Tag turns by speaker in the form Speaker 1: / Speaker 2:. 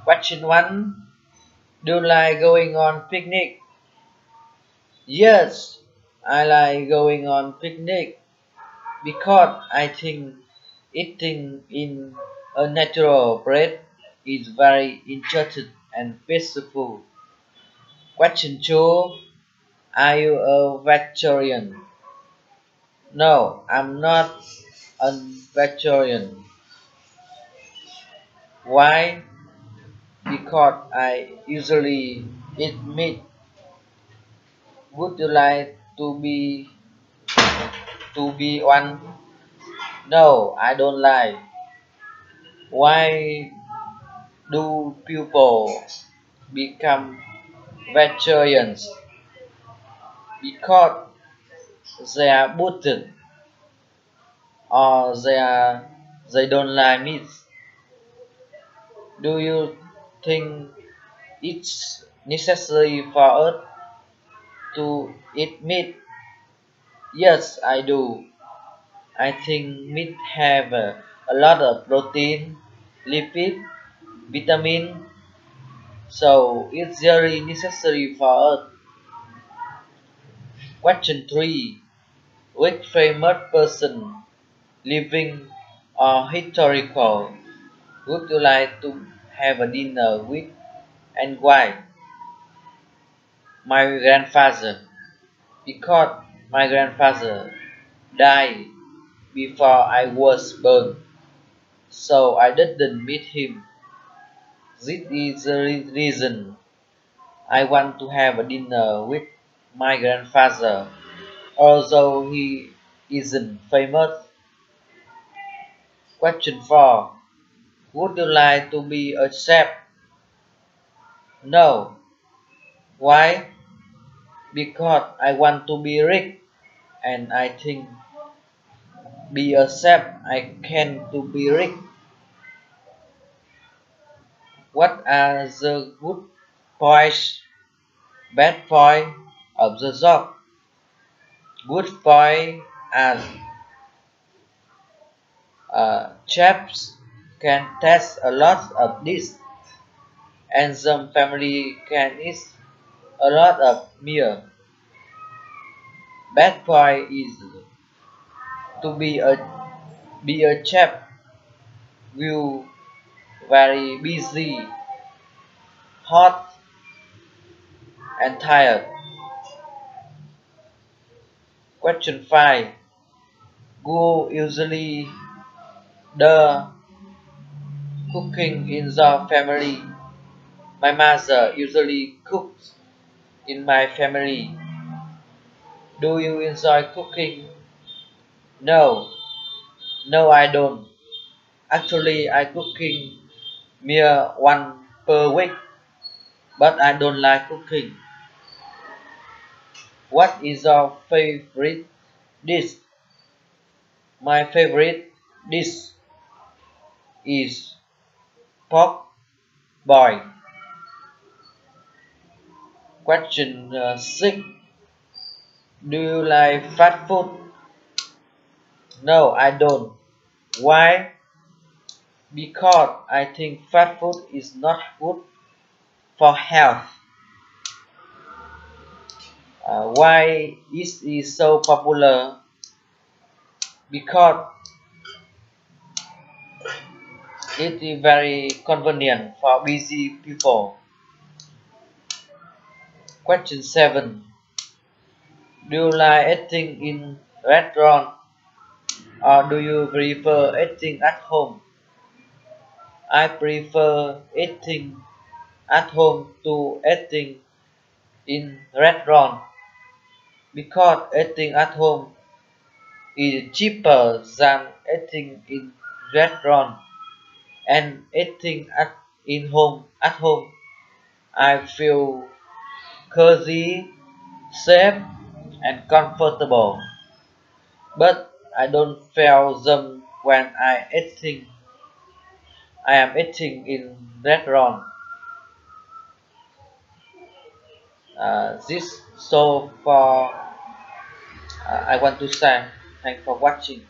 Speaker 1: Question 1. Do you like going on picnic? Yes, I like going on picnic because I think eating in a natural place is very interesting and peaceful. Question 2. Are you a vegetarian? No, I'm not a vegetarian. Why? Because I usually eat meat. Would you like to be one? No, I don't like. Why do people become vegetarians? Because they are Buddhist or they don't like meat. Do you think it's necessary for us to eat meat? Yes, I do. I think meat have a lot of protein, lipid, vitamin, so it's very necessary for us. Question 3. Which famous person, living or historical, would you like to have a dinner with and why? My grandfather, because my grandfather died before I was born, so I didn't meet him. This is the reason I want to have a dinner with my grandfather, although he isn't famous. Question 4. Would you like to be a chef? No. Why? Because I want to be rich and I think be a chef I can to be rich. What are the good points, bad point of the job? Good point are chefs can taste a lot of this and some family can eat a lot of meal. Bad point is to be a chef will very busy, hot and tired. Question 5. Who usually the cooking in the family? My mother usually cooks in my family. Do you enjoy cooking? No, no I don't. Actually I cooking mere one per week, but I don't like cooking. What is your favorite dish? My favorite dish is pork boil. Question 6. Do you like fast food? No, I don't. Why? Because I think fast food is not good for health. Why is it so popular? Because it is very convenient for busy people. Question 7. Do you like eating in restaurant or do you prefer eating at home? I prefer eating at home to eating in restaurant because eating at home is cheaper than eating in restaurant and eating at home I feel cozy, safe and comfortable, but I don't feel them when I am eating in restaurant. This so for I want to say thanks for watching.